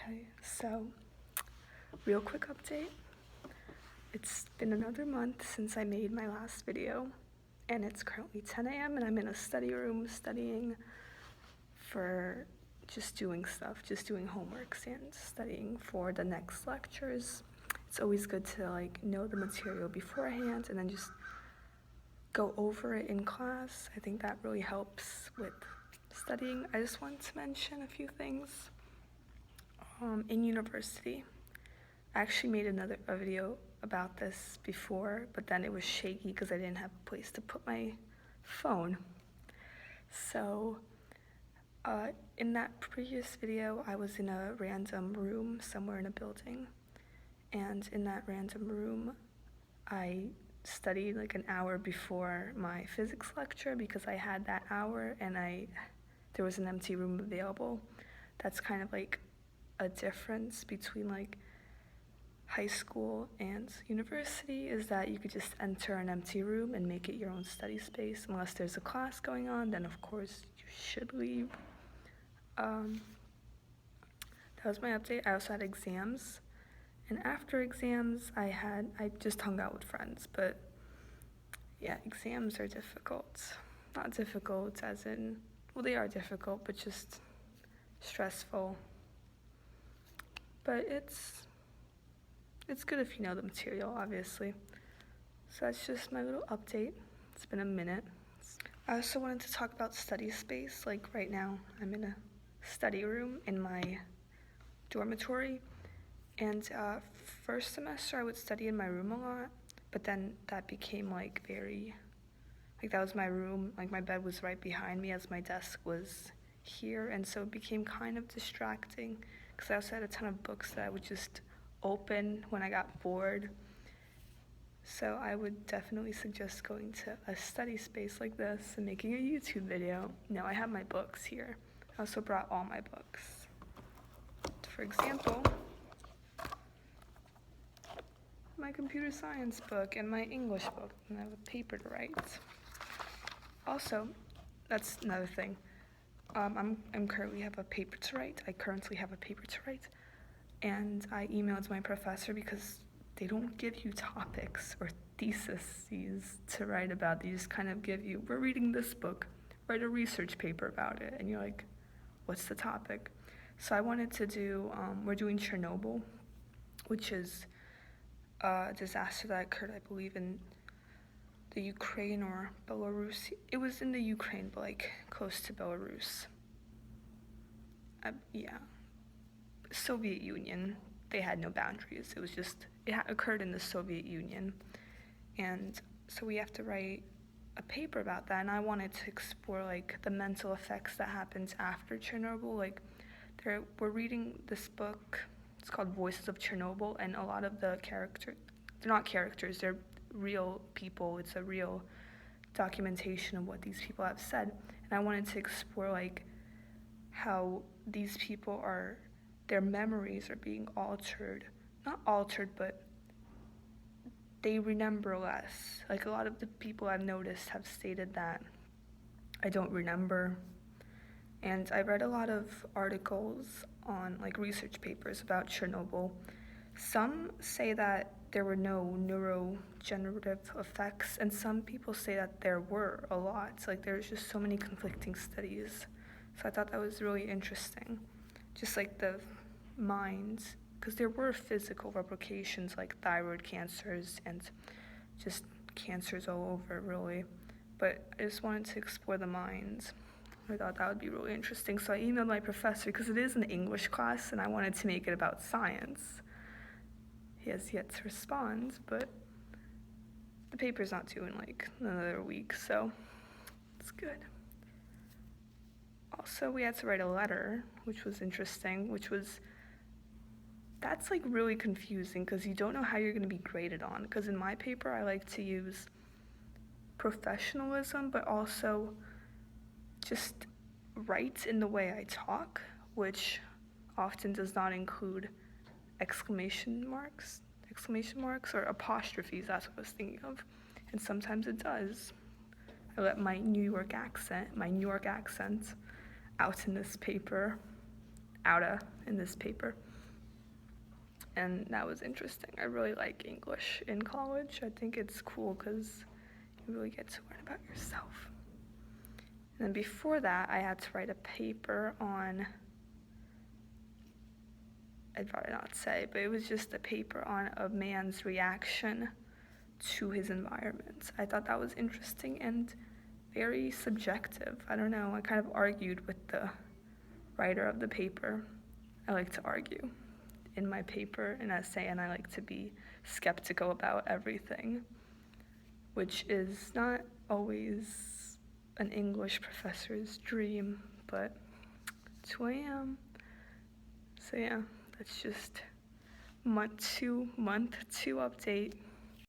Okay, so real quick update. It's been another month since I made my last video, and it's currently 10 a.m. and I'm in a study room studying for just doing stuff, just doing homeworks and studying for the next lectures. It's always good to know the material beforehand and then just go over it in class. I think that really helps with studying. I just wanted to mention a few things. In university, I actually made a video about this before, but then it was shaky because I didn't have a place to put my phone. So in that previous video, I was in a random room somewhere in a building, and in that random room, I studied like an hour before my physics lecture because I had that hour and there was an empty room available. That's kind of like a difference between like high school and university, is that you could just enter an empty room and make it your own study space. Unless there's a class going on, then of course you should leave. That was my update. I also had exams, and after exams I just hung out with friends. But yeah, exams are difficult. Not difficult as in, well, they are difficult, but just stressful. But it's good if you know the material, obviously. So that's just my little update. It's been a minute. I also wanted to talk about study space. Like right now, I'm in a study room in my dormitory. And first semester, I would study in my room a lot. But then that became that was my room. Like my bed was right behind me as my desk was here. And so it became kind of distracting because I also had a ton of books that I would just open when I got bored. So I would definitely suggest going to a study space like this and making a YouTube video. Now I have my books here. I also brought all my books. For example, my computer science book and my English book, and I have a paper to write. Also, that's another thing. I currently have a paper to write. And I emailed my professor because they don't give you topics or theses to write about. They just kind of give you, we're reading this book, write a research paper about it. And you're like, what's the topic? So I wanted to do, we're doing Chernobyl, which is a disaster that occurred, I believe, in the Ukraine or Belarus. It was in the Ukraine, but close to Belarus. Yeah. Soviet Union. They had no boundaries. It occurred in the Soviet Union. And so we have to write a paper about that. And I wanted to explore the mental effects that happens after Chernobyl. We're reading this book. It's called Voices of Chernobyl, and a lot of the characters, they're not characters, they're real people. It's a real documentation of what these people have said. And I wanted to explore how these people their memories are being altered. Not altered, but they remember less. A lot of the people I've noticed have stated that I don't remember. And I read a lot of articles on research papers about Chernobyl. Some say that there were no neurodegenerative effects, and some people say that there were a lot. There's just so many conflicting studies. So I thought that was really interesting. Just the mind, because there were physical replications like thyroid cancers and just cancers all over, really. But I just wanted to explore the mind. I thought that would be really interesting. So I emailed my professor because it is an English class and I wanted to make it about science. He has yet to respond, but the paper's not due in another week, so it's good. Also, we had to write a letter, which was interesting, that's really confusing because you don't know how you're going to be graded on. Because in my paper, I like to use professionalism, but also just write in the way I talk, which often does not include exclamation marks or apostrophes. That's what I was thinking of. And sometimes it does. I let my New York accent out in this paper. and that was interesting. I really like English in college. I think it's cool because you really get to learn about yourself. And then before that, I had to write a paper on, I'd rather not say, but it was just a paper on a man's reaction to his environment. I thought that was interesting and very subjective. I don't know, I kind of argued with the writer of the paper. I like to argue in my paper, an essay, and I like to be skeptical about everything, which is not always an English professor's dream, but it's who I am. So yeah, that's just month two update.